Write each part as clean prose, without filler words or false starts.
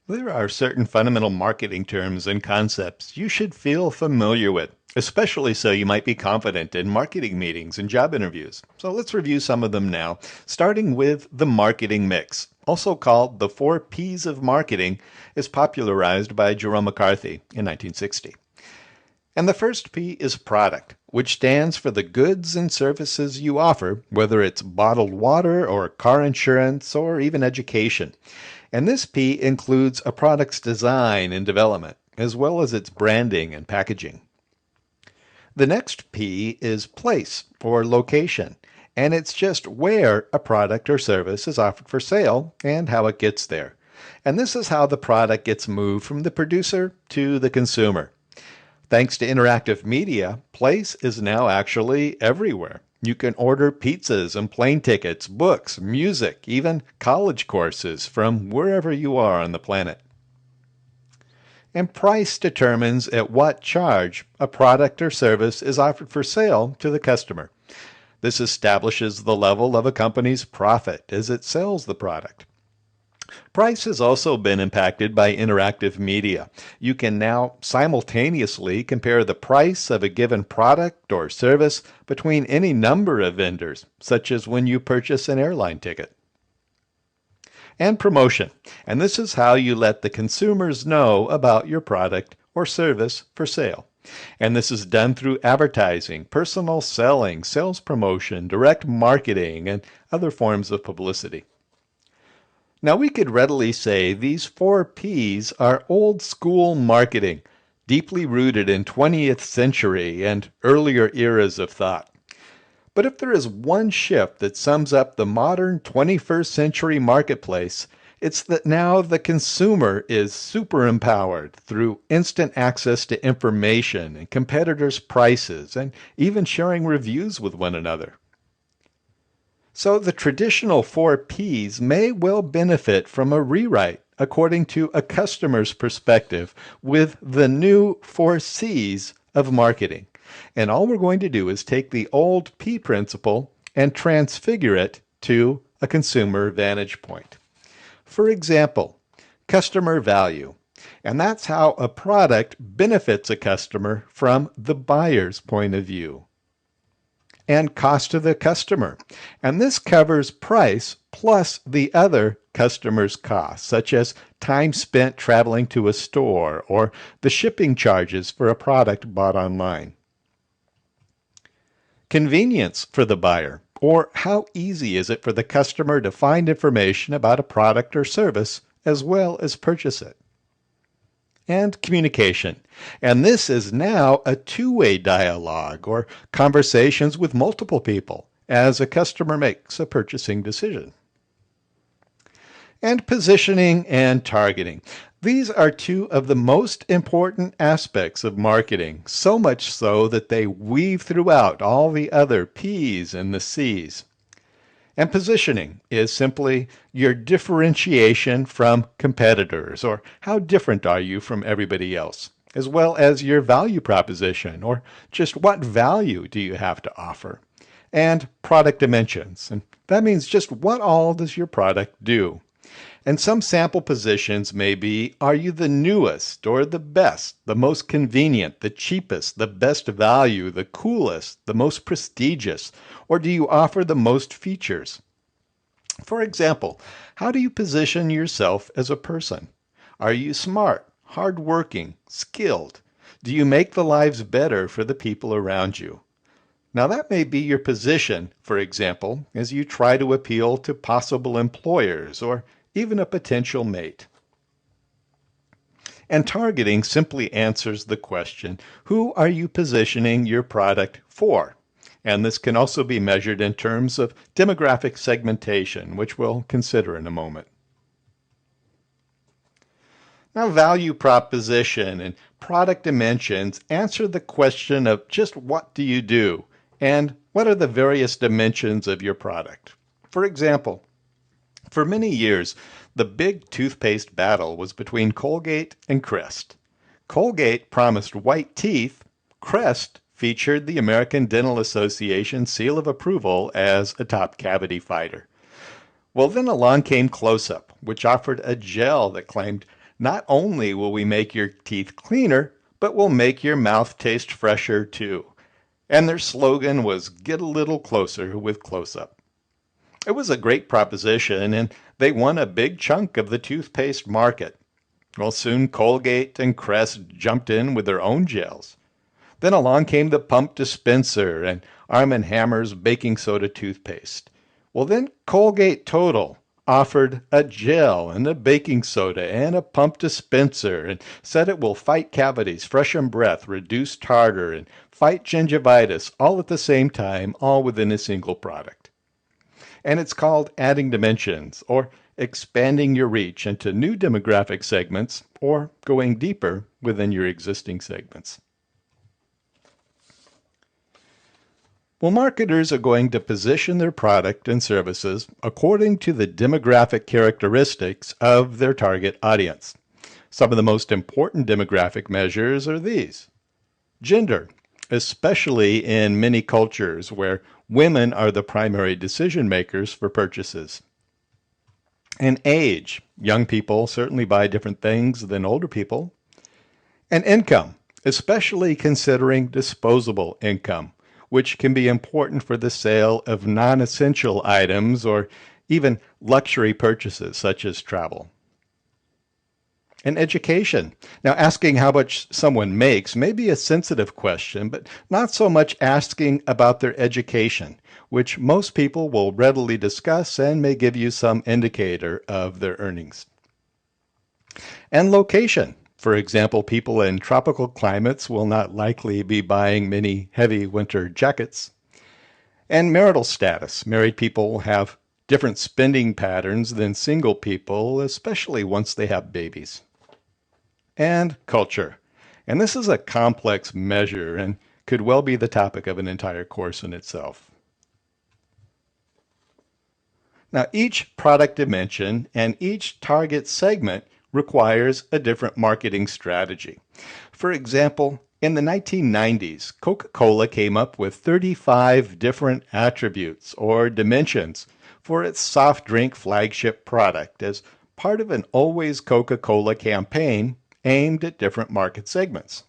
There are certain fundamental marketing terms and concepts you should feel familiar with, especially so you might be confident in marketing meetings and job interviews. So let's review some of them now, starting with the marketing mix. Also called the 4 Ps of marketing, is popularized by Jerome McCarthy in 1960. And the first P is product, which stands for the goods and services you offer, whether it's bottled water or car insurance or even education. And this P includes a product's design and development, as well as its branding and packaging. The next P is place or location, and it's just where a product or service is offered for sale and how it gets there. And this is how the product gets moved from the producer to the consumer. Thanks to interactive media, place is now actually everywhere. You can order pizzas and plane tickets, books, music, even college courses from wherever you are on the planet. And price determines at what charge a product or service is offered for sale to the customer. This establishes the level of a company's profit as it sells the product. Price has also been impacted by interactive media. You can now simultaneously compare the price of a given product or service between any number of vendors, such as when you purchase an airline ticket. And promotion. And this is how you let the consumers know about your product or service for sale. And this is done through advertising, personal selling, sales promotion, direct marketing, and other forms of publicity. Now, we could readily say these 4 Ps are old school marketing, deeply rooted in 20th century and earlier eras of thought. But if there is one shift that sums up the modern 21st century marketplace, it's that now the consumer is super empowered through instant access to information and competitors' prices and even sharing reviews with one another. So the traditional 4 Ps may well benefit from a rewrite according to a customer's perspective with the new 4 Cs of marketing. And all we're going to do is take the old P principle and transfigure it to a consumer vantage point. For example, customer value. And that's how a product benefits a customer from the buyer's point of view. And cost to the customer. And this covers price plus the other customer's costs, such as time spent traveling to a store or the shipping charges for a product bought online. Convenience for the buyer, or how easy is it for the customer to find information about a product or service as well as purchase it. And communication. And this is now a two-way dialogue or conversations with multiple people as a customer makes a purchasing decision. And positioning and targeting. These are two of the most important aspects of marketing, so much so that they weave throughout all the other Ps and the Cs. And positioning is simply your differentiation from competitors, or how different are you from everybody else, as well as your value proposition, or just what value do you have to offer. And product dimensions, and that means just what all does your product do. And some sample positions may be, are you the newest or the best, the most convenient, the cheapest, the best value, the coolest, the most prestigious, or do you offer the most features? For example, how do you position yourself as a person? Are you smart, hardworking, skilled? Do you make the lives better for the people around you? Now that may be your position, for example, as you try to appeal to possible employers or even a potential mate. And targeting simply answers the question, who are you positioning your product for? And this can also be measured in terms of demographic segmentation, which we'll consider in a moment. Now, value proposition and product dimensions answer the question of just what do you do and what are the various dimensions of your product. For example, for many years, the big toothpaste battle was between Colgate and Crest. Colgate promised white teeth. Crest featured the American Dental Association seal of approval as a top cavity fighter. Well, then along came Close-Up, which offered a gel that claimed Not only will we make your teeth cleaner, but we'll make your mouth taste fresher too. And their slogan was "Get a little closer with close-up." It was a great proposition, and they won a big chunk of the toothpaste market. Well, soon Colgate and Crest jumped in with their own gels. Then along came the pump dispenser and Arm& Hammer's baking soda toothpaste. Well, then Colgate Total offered a gel and a baking soda and a pump dispenser and said it will fight cavities, freshen breath, reduce tartar, and fight gingivitis all at the same time, all within a single product. And it's called adding dimensions, or expanding your reach into new demographic segments, or going deeper within your existing segments. Well, marketers are going to position their product and services according to the demographic characteristics of their target audience. Some of the most important demographic measures are these. Gender, especially in many cultures where women are the primary decision makers for purchases. And age, young people certainly buy different things than older people. And income, especially considering disposable income, which can be important for the sale of non-essential items or even luxury purchases such as travel. And education. Now, asking how much someone makes may be a sensitive question, but not so much asking about their education, which most people will readily discuss and may give you some indicator of their earnings. And location. For example, people in tropical climates will not likely be buying many heavy winter jackets. And marital status. Married people have different spending patterns than single people, especially once they have babies. And culture. And this is a complex measure and could well be the topic of an entire course in itself. Now, each product dimension and each target segment requires a different marketing strategy. For example, in the 1990s, Coca-Cola came up with 35 different attributes or dimensions for its soft drink flagship product as part of an Always Coca-Cola campaign aimed at different market segments.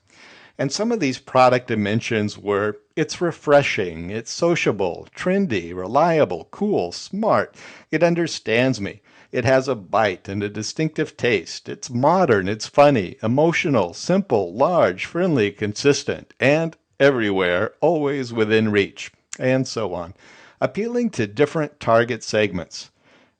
And some of these product dimensions were: it's refreshing, it's sociable, trendy, reliable, cool, smart, it understands me, it has a bite and a distinctive taste, it's modern, it's funny, emotional, simple, large, friendly, consistent, and everywhere, always within reach, and so on, appealing to different target segments.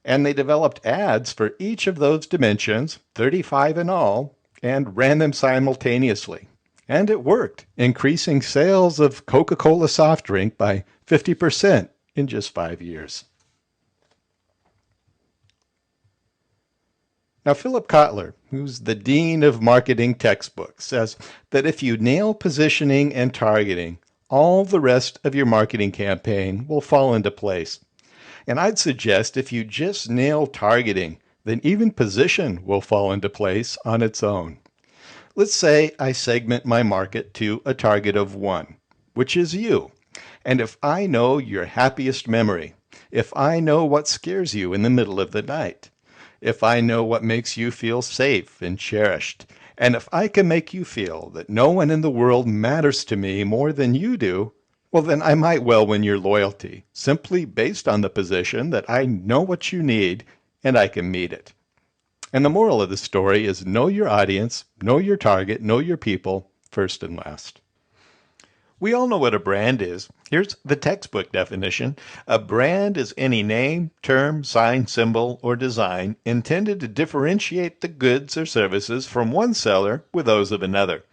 And they developed ads for each of those dimensions, 35 in all, and ran them simultaneously. And it worked, increasing sales of Coca-Cola soft drink by 50% in just 5 years. Now, Philip Kotler, who's the dean of marketing textbooks, says that if you nail positioning and targeting, all the rest of your marketing campaign will fall into place. And I'd suggest if you just nail targeting, then even position will fall into place on its own. Let's say I segment my market to a target of 1, which is you. And if I know your happiest memory, if I know what scares you in the middle of the night, if I know what makes you feel safe and cherished, and if I can make you feel that no one in the world matters to me more than you do, well, then I might well win your loyalty, simply based on the position that I know what you need and I can meet it. And the moral of the story is know your audience, know your target, know your people, first and last. We all know what a brand is. Here's the textbook definition. A brand is any name, term, sign, symbol, or design intended to differentiate the goods or services from one seller with those of another.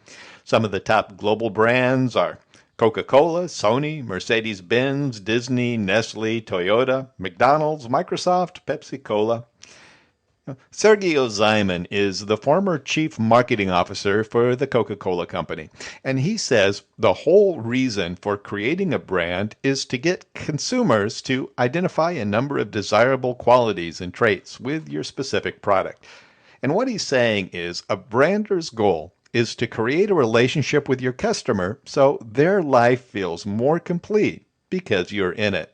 Some of the top global brands are Coca-Cola, Sony, Mercedes-Benz, Disney, Nestle, Toyota, McDonald's, Microsoft, Pepsi-Cola. Sergio Zyman is the former chief marketing officer for the Coca-Cola Company, and he says the whole reason for creating a brand is to get consumers to identify a number of desirable qualities and traits with your specific product. And what he's saying is a brander's goal is to create a relationship with your customer so their life feels more complete because you're in it.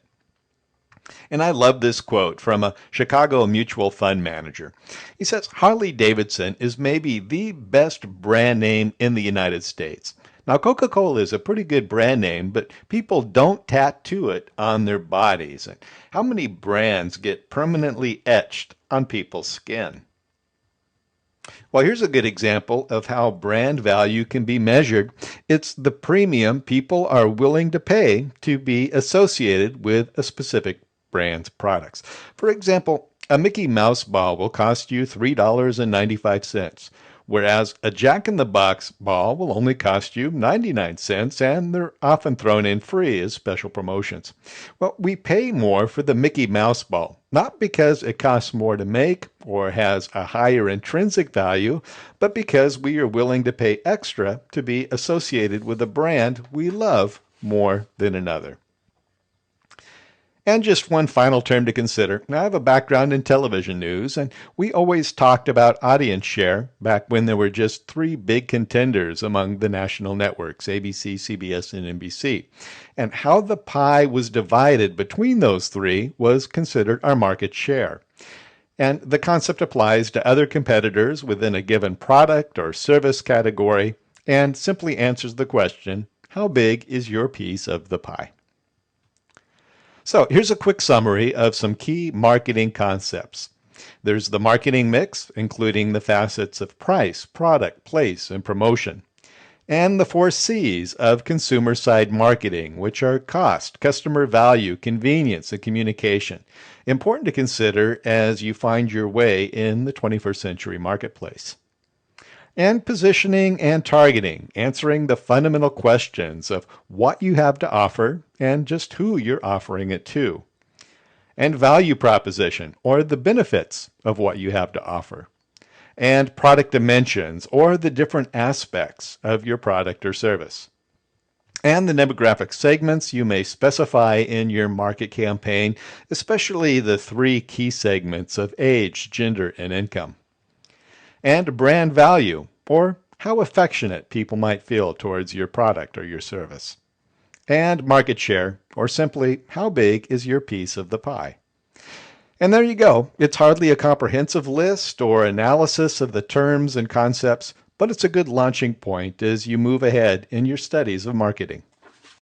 And I love this quote from a Chicago mutual fund manager. He says, Harley Davidson is maybe the best brand name in the United States. Now, Coca-Cola is a pretty good brand name, but people don't tattoo it on their bodies. And how many brands get permanently etched on people's skin? Well, here's a good example of how brand value can be measured. It's the premium people are willing to pay to be associated with a specific brand's products. For example, a Mickey Mouse ball will cost you $3.95, whereas a Jack in the Box ball will only cost you 99 cents, and they're often thrown in free as special promotions. Well, we pay more for the Mickey Mouse ball, not because it costs more to make or has a higher intrinsic value, but because we are willing to pay extra to be associated with a brand we love more than another. And just one final term to consider. Now, I have a background in television news, and we always talked about audience share back when there were just three big contenders among the national networks, ABC, CBS, and NBC. And how the pie was divided between those three was considered our market share. And the concept applies to other competitors within a given product or service category and simply answers the question, how big is your piece of the pie? So here's a quick summary of some key marketing concepts. There's the marketing mix, including the facets of price, product, place, and promotion. And the 4 C's of consumer-side marketing, which are cost, customer value, convenience, and communication. Important to consider as you find your way in the 21st century marketplace. And positioning and targeting, answering the fundamental questions of what you have to offer and just who you're offering it to. And value proposition, or the benefits of what you have to offer. And product dimensions, or the different aspects of your product or service. And the demographic segments you may specify in your market campaign, especially the 3 key segments of age, gender, and income. And brand value, or how affectionate people might feel towards your product or your service. And market share, or simply how big is your piece of the pie. And there you go. It's hardly a comprehensive list or analysis of the terms and concepts, but it's a good launching point as you move ahead in your studies of marketing.